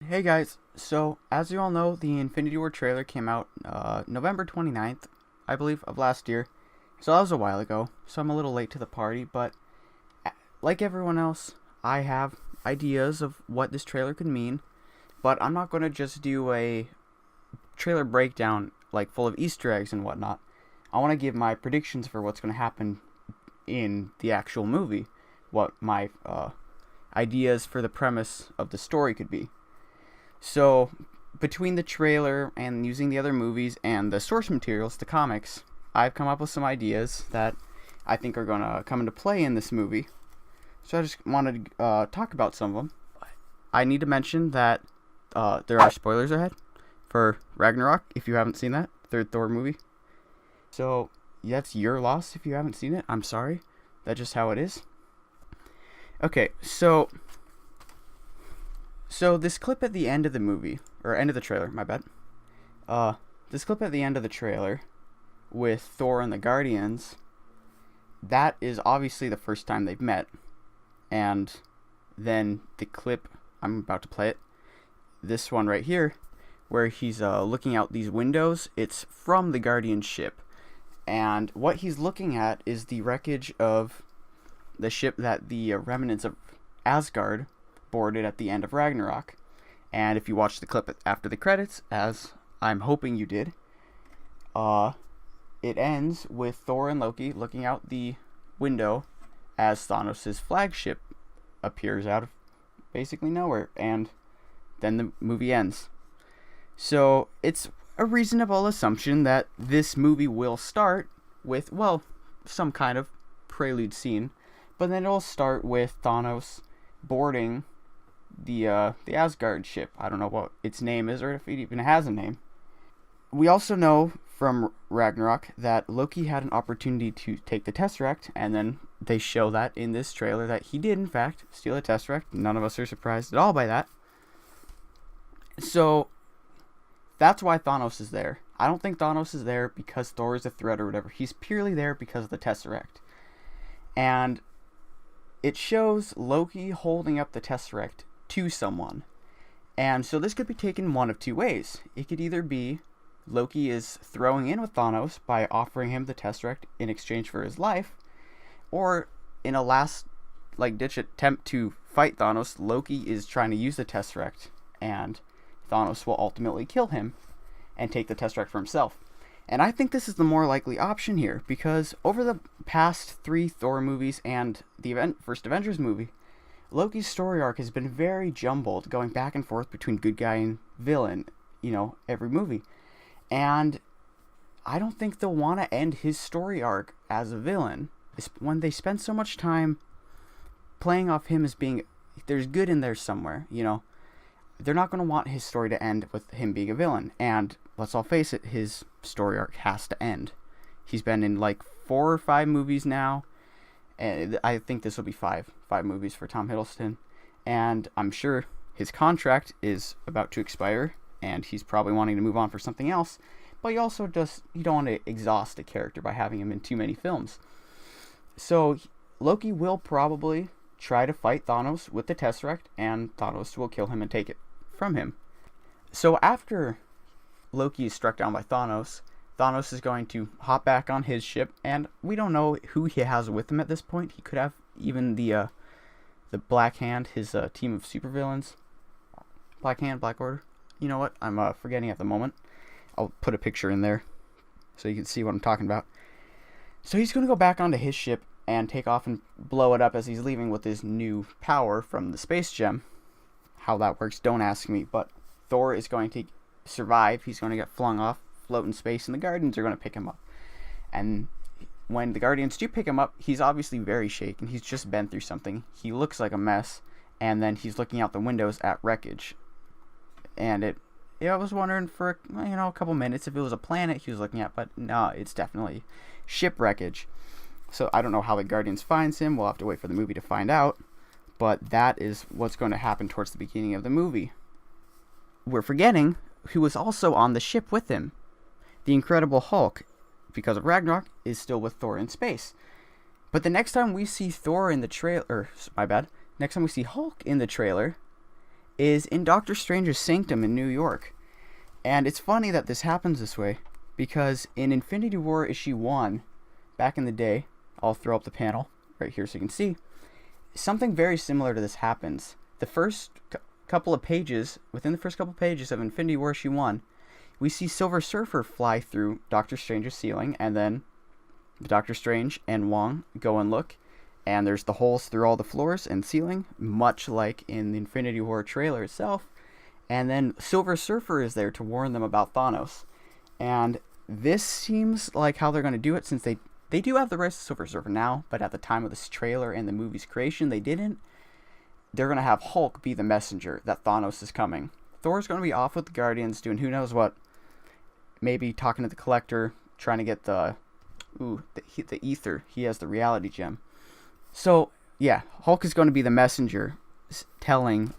Hey guys, so as you all know, the Infinity War trailer came out November 29th, I believe, of last year. So that was a while ago, so I'm a little late to the party, but like everyone else, I have ideas of what this trailer could mean, but I'm not going to just do a trailer breakdown like full of Easter eggs and whatnot. I want to give my predictions for what's going to happen in the actual movie, what my ideas for the premise of the story could be. So, between the trailer and using the other movies and the source materials, the comics, I've come up with some ideas that I think are going to come into play in this movie. So I just wanted to talk about some of them. I need to mention that there are spoilers ahead for Ragnarok, if you haven't seen that, third Thor movie. So, that's your loss if you haven't seen it. I'm sorry. That's just how it is. Okay, so this clip at the end of the movie, or end of the trailer, my bad. This clip at the end of the trailer with Thor and the Guardians, that is obviously the first time they've met. And then the clip, I'm about to play it, this one right here, where he's looking out these windows, it's from the Guardian ship. And what he's looking at is the wreckage of the ship that the remnants of Asgard boarded at the end of Ragnarok. And if you watch the clip after the credits, as I'm hoping you did, it ends with Thor and Loki looking out the window as Thanos' flagship appears out of basically nowhere, and then the movie ends. So it's a reasonable assumption that this movie will start with, well, some kind of prelude scene, but then it'll start with Thanos boarding the Asgard ship. I don't know what its name is or if it even has a name. We also know from Ragnarok that Loki had an opportunity to take the Tesseract, and then they show that in this trailer that he did in fact steal the Tesseract. None of us are surprised at all by that. So that's why Thanos is there. I don't think Thanos is there because Thor is a threat or whatever. He's purely there because of the Tesseract. And it shows Loki holding up the Tesseract to someone. And so this could be taken one of two ways. It could either be Loki is throwing in with Thanos by offering him the Tesseract in exchange for his life, or in a last ditch attempt to fight Thanos, Loki is trying to use the Tesseract and Thanos will ultimately kill him and take the Tesseract for himself. And I think this is the more likely option here, because over the past 3 Thor movies and the first Avengers movie, Loki's story arc has been very jumbled, going back and forth between good guy and villain, every movie. And I don't think they'll want to end his story arc as a villain when they spend so much time playing off him as being, there's good in there somewhere, They're not going to want his story to end with him being a villain. And let's all face it, his story arc has to end. He's been in 4 or 5 movies now. And I think this will be 5 movies for Tom Hiddleston. And I'm sure his contract is about to expire, and he's probably wanting to move on for something else. But you also you don't want to exhaust a character by having him in too many films. So Loki will probably try to fight Thanos with the Tesseract, and Thanos will kill him and take it from him. So after Loki is struck down by Thanos, Thanos is going to hop back on his ship, and we don't know who he has with him at this point. He could have even the Black Hand, his team of supervillains. Black Hand, Black Order. You know what? I'm forgetting at the moment. I'll put a picture in there so you can see what I'm talking about. So he's going to go back onto his ship and take off and blow it up as he's leaving with his new power from the space gem. How that works, don't ask me, but Thor is going to survive. He's going to get flung off, float in space, and the Guardians are going to pick him up. And when the Guardians do pick him up, he's obviously very shaken. He's just been through something. He looks like a mess, and then he's looking out the windows at wreckage. And I was wondering for a couple minutes if it was a planet he was looking at, but no, it's definitely ship wreckage. So I don't know how the Guardians finds him. We'll have to wait for the movie to find out. But that is what's going to happen towards the beginning of the movie. We're forgetting who was also on the ship with him. The Incredible Hulk, because of Ragnarok, is still with Thor in space. But the next time we see Thor in the trailer, next time we see Hulk in the trailer, is in Doctor Strange's sanctum in New York. And it's funny that this happens this way, because in Infinity War issue 1, back in the day, I'll throw up the panel right here so you can see, something very similar to this happens. The first couple of pages, within the first couple of pages of Infinity War issue 1, we see Silver Surfer fly through Doctor Strange's ceiling, and then Doctor Strange and Wong go and look, and there's the holes through all the floors and ceiling, much like in the Infinity War trailer itself. And then Silver Surfer is there to warn them about Thanos. And this seems like how they're going to do it, since they do have the rights to Silver Surfer now, but at the time of this trailer and the movie's creation, they didn't. They're going to have Hulk be the messenger that Thanos is coming. Thor's going to be off with the Guardians doing who knows what. Maybe talking to the Collector, trying to get the ether. He has the reality gem. So, yeah, Hulk is going to be the messenger telling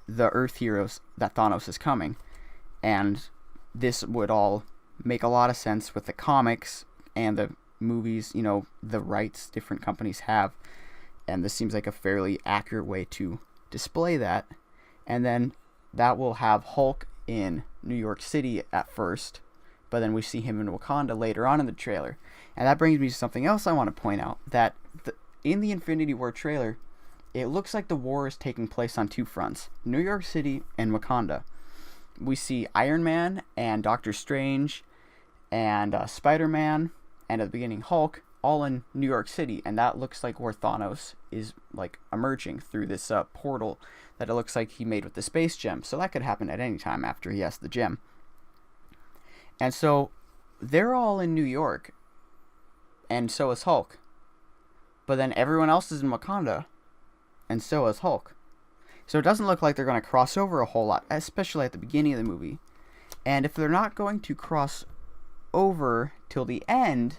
the Earth heroes that Thanos is coming. And this would all make a lot of sense with the comics and the movies, the rights different companies have. And this seems like a fairly accurate way to display that. And then that will have Hulk in New York City at first, but then we see him in Wakanda later on in the trailer. And that brings me to something else I want to point out, that in the Infinity War trailer, it looks like the war is taking place on two fronts, New York City and Wakanda. We see Iron Man and Doctor Strange and Spider-Man, and at the beginning Hulk, all in New York City, and that looks like where Thanos is like emerging through this portal that it looks like he made with the space gem. So that could happen at any time after he has the gem. And so they're all in New York, and so is Hulk. But then everyone else is in Wakanda, and so is Hulk. So it doesn't look like they're going to cross over a whole lot, especially at the beginning of the movie. And if they're not going to cross over till the end,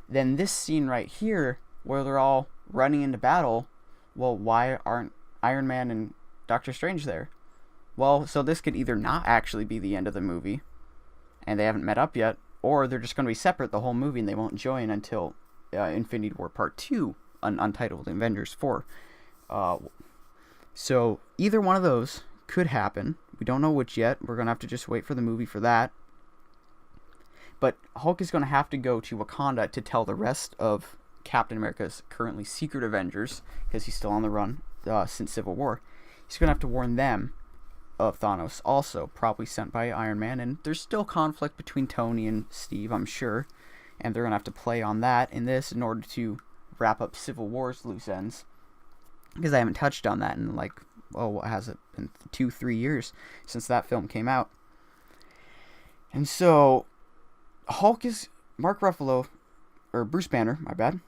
then this scene right here, where they're all running into battle, well, why aren't Iron Man and Doctor Strange there? Well, so this could either not actually be the end of the movie, and they haven't met up yet, or they're just going to be separate the whole movie and they won't join until Infinity War Part 2, Untitled Avengers 4. So either one of those could happen. We don't know which yet. We're going to have to just wait for the movie for that. But Hulk is going to have to go to Wakanda to tell the rest of Captain America's currently secret Avengers, because he's still on the run since Civil War. He's going to have to warn them of Thanos, also probably sent by Iron Man. And there's still conflict between Tony and Steve, I'm sure. And they're going to have to play on that in this in order to wrap up Civil War's loose ends. Because I haven't touched on that in what has it been, 2-3 years since that film came out. And so Hulk is Mark Ruffalo, or Bruce Banner, my bad.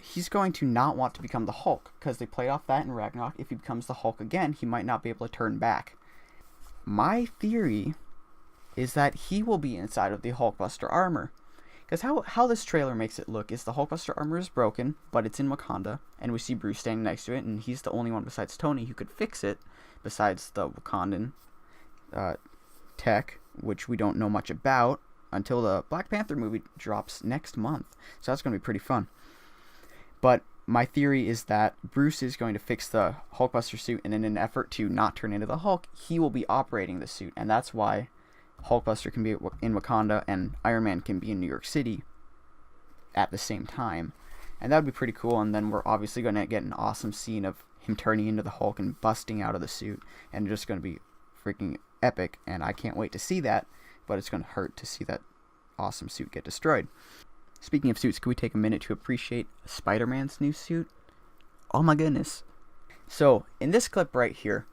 He's going to not want to become the Hulk, because they played off that in Ragnarok. If he becomes the Hulk again, he might not be able to turn back. My theory is that he will be inside of the Hulkbuster armor. Because how this trailer makes it look is the Hulkbuster armor is broken, but it's in Wakanda, and we see Bruce standing next to it, and he's the only one besides Tony who could fix it, besides the Wakandan tech, which we don't know much about until the Black Panther movie drops next month. So that's going to be pretty fun. But my theory is that Bruce is going to fix the Hulkbuster suit, and in an effort to not turn into the Hulk, he will be operating the suit, and that's why Hulkbuster can be in Wakanda and Iron Man can be in New York City at the same time. And that would be pretty cool. And then we're obviously going to get an awesome scene of him turning into the Hulk and busting out of the suit. And just going to be freaking epic. And I can't wait to see that. But it's going to hurt to see that awesome suit get destroyed. Speaking of suits, can we take a minute to appreciate Spider-Man's new suit? Oh my goodness. So in this clip right here,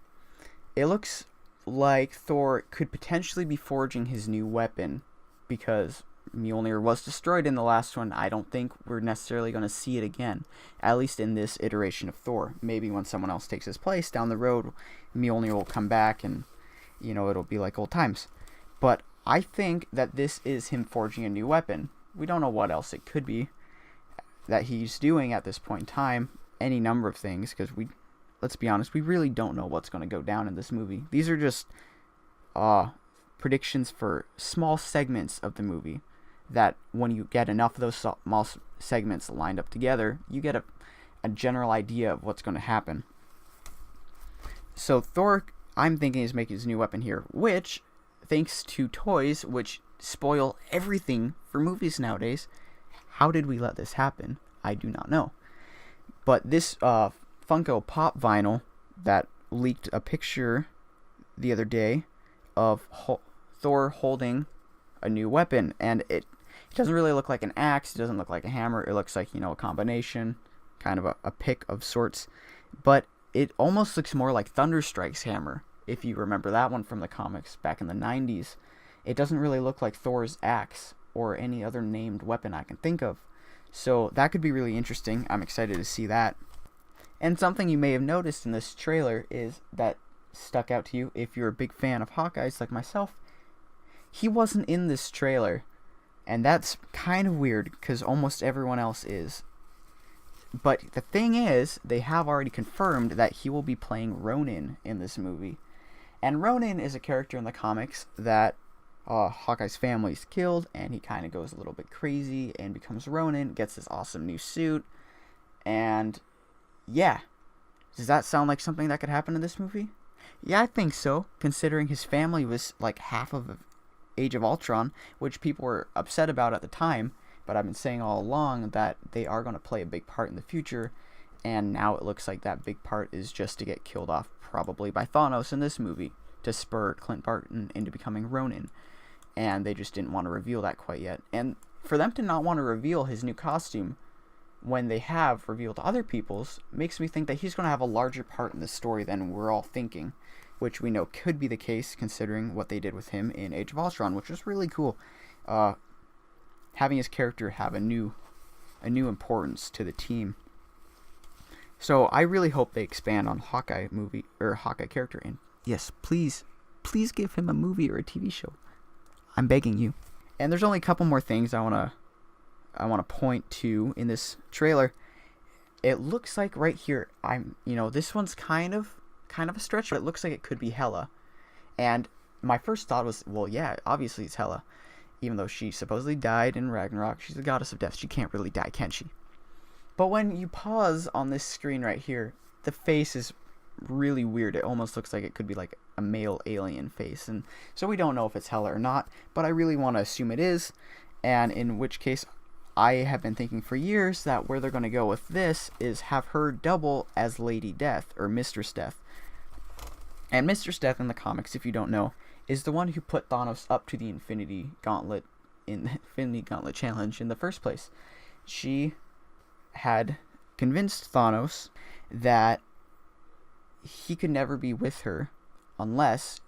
it looks like Thor could potentially be forging his new weapon, because Mjolnir was destroyed in the last one. I don't think we're necessarily going to see it again, at least in this iteration of Thor. Maybe when someone else takes his place down the road, Mjolnir will come back and, it'll be like old times. But I think that this is him forging a new weapon. We don't know what else it could be that he's doing at this point in time. Any number of things, because let's be honest, we really don't know what's going to go down in this movie. These are just predictions for small segments of the movie, that when you get enough of those small segments lined up together, you get a general idea of what's going to happen. So Thor, I'm thinking is making his new weapon here, which, thanks to toys, which spoil everything for movies nowadays. How did we let this happen? I do not know. But this Funko Pop vinyl that leaked a picture the other day of Thor holding a new weapon, and it doesn't really look like an axe, it doesn't look like a hammer, it looks like, a combination, kind of a pick of sorts, but it almost looks more like Thunderstrike's hammer, if you remember that one from the comics back in the 90s. It doesn't really look like Thor's axe or any other named weapon I can think of. So that could be really interesting. I'm excited to see that. And something you may have noticed in this trailer is that stuck out to you if you're a big fan of Hawkeye's like myself. He wasn't in this trailer. And that's kind of weird because almost everyone else is. But the thing is, they have already confirmed that he will be playing Ronin in this movie. And Ronin is a character in the comics that Hawkeye's family's killed, and he kind of goes a little bit crazy and becomes Ronin, gets this awesome new suit, and yeah. Does that sound like something that could happen in this movie? Yeah, I think so, considering his family was like half of Age of Ultron, which people were upset about at the time, but I've been saying all along that they are going to play a big part in the future, and now it looks like that big part is just to get killed off probably by Thanos in this movie to spur Clint Barton into becoming Ronin. And they just didn't want to reveal that quite yet. And for them to not want to reveal his new costume when they have revealed other people's makes me think that he's going to have a larger part in the story than we're all thinking, which we know could be the case considering what they did with him in Age of Ultron, which was really cool. Having his character have a new importance to the team. So I really hope they expand on Hawkeye character, and yes, please give him a movie or a TV show. I'm begging you. And there's only a couple more things I want to point to in this trailer. It looks like right here, this one's kind of a stretch, but it looks like it could be Hela. And my first thought was, well, yeah, obviously it's Hela. Even though she supposedly died in Ragnarok, she's the goddess of death. She can't really die, can she? But when you pause on this screen right here, the face is really weird. It almost looks like it could be like a male alien face, and so we don't know if it's Hela or not, but I really want to assume it is, and in which case I have been thinking for years that where they're going to go with this is have her double as Lady Death or Mistress Death. And Mistress Death in the comics, if you don't know, is the one who put Thanos up to the Infinity Gauntlet in the Infinity Gauntlet challenge in the first place. She had convinced Thanos that he could never be with her unless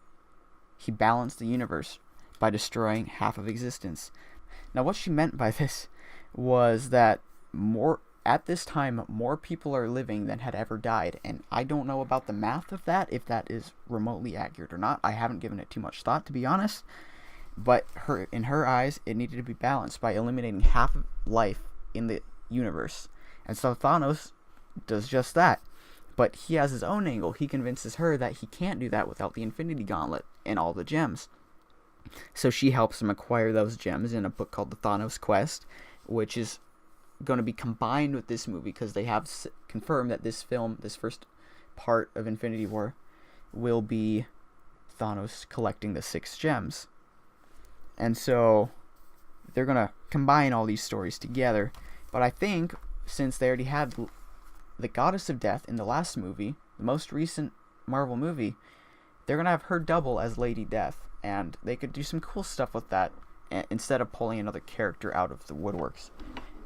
he balanced the universe by destroying half of existence. Now, what she meant by this was that at this time, more people are living than had ever died, and I don't know about the math of that, if that is remotely accurate or not. I haven't given it too much thought, to be honest, but in her eyes, it needed to be balanced by eliminating half of life in the universe. And so Thanos does just that. But he has his own angle. He convinces her that he can't do that without the Infinity Gauntlet and all the gems. So she helps him acquire those gems in a book called The Thanos Quest, which is going to be combined with this movie because they have confirmed that this film, this first part of Infinity War, will be Thanos collecting the 6 gems. And so they're going to combine all these stories together. But I think since they already had the Goddess of Death in the last movie, the most recent Marvel movie, they're going to have her double as Lady Death, and they could do some cool stuff with that instead of pulling another character out of the woodworks,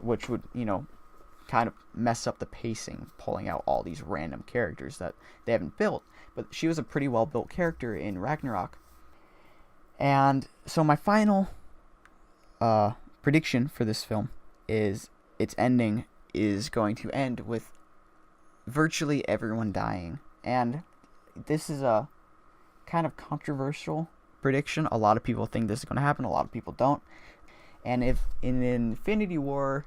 which would, kind of mess up the pacing, pulling out all these random characters that they haven't built. But she was a pretty well-built character in Ragnarok. And so my final prediction for this film is its ending is going to end with virtually everyone dying. And this is a kind of controversial prediction. A lot of people think this is going to happen, a lot of people don't. And if in Infinity War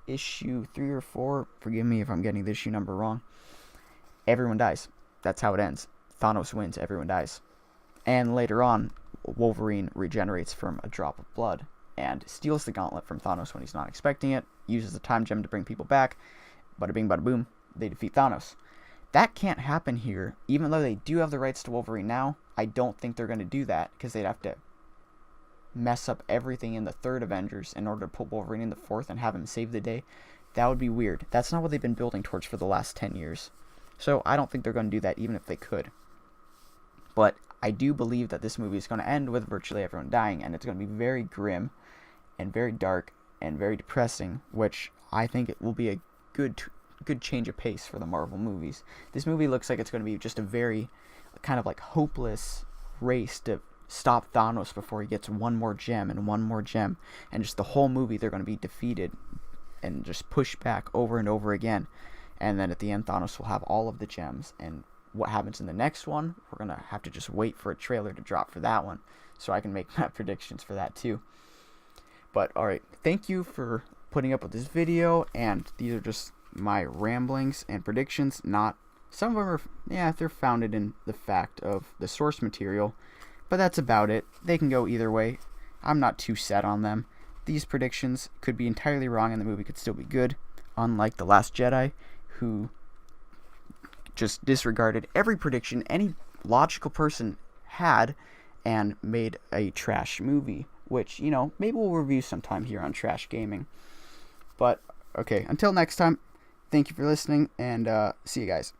issue 3 or 4, forgive me if I'm getting the issue number wrong, everyone dies. That's how it ends. Thanos wins, everyone dies. And later on, Wolverine regenerates from a drop of blood and steals the gauntlet from Thanos when he's not expecting it, uses the time gem to bring people back. Bada bing, bada boom, they defeat Thanos. That can't happen here. Even though they do have the rights to Wolverine now, I don't think they're going to do that, because they'd have to mess up everything in the third Avengers in order to put Wolverine in the fourth and have him save the day. That would be weird. That's not what they've been building towards for the last 10 years. So I don't think they're going to do that, even if they could. But I do believe that this movie is going to end with virtually everyone dying, and it's going to be very grim and very dark and very depressing, which I think it will be a good change of pace for the Marvel movies. This movie looks like it's going to be just a very kind of like hopeless race to stop Thanos before he gets one more gem and one more gem, and just the whole movie they're going to be defeated and just pushed back over and over again, and then at the end Thanos will have all of the gems. And what happens in the next one, we're going to have to just wait for a trailer to drop for that one, so I can make my predictions for that too. But alright, thank you for putting up with this video, and these are just my ramblings and predictions. Not some of them are, yeah, they're founded in the fact of the source material, but that's about it. They can go either way. I'm not too set on them. These predictions could be entirely wrong and the movie could still be good, unlike The Last Jedi, who just disregarded every prediction any logical person had and made a trash movie, which, you know, maybe we'll review sometime here on Trash Gaming. But okay, until next time, thank you for listening, and see you guys.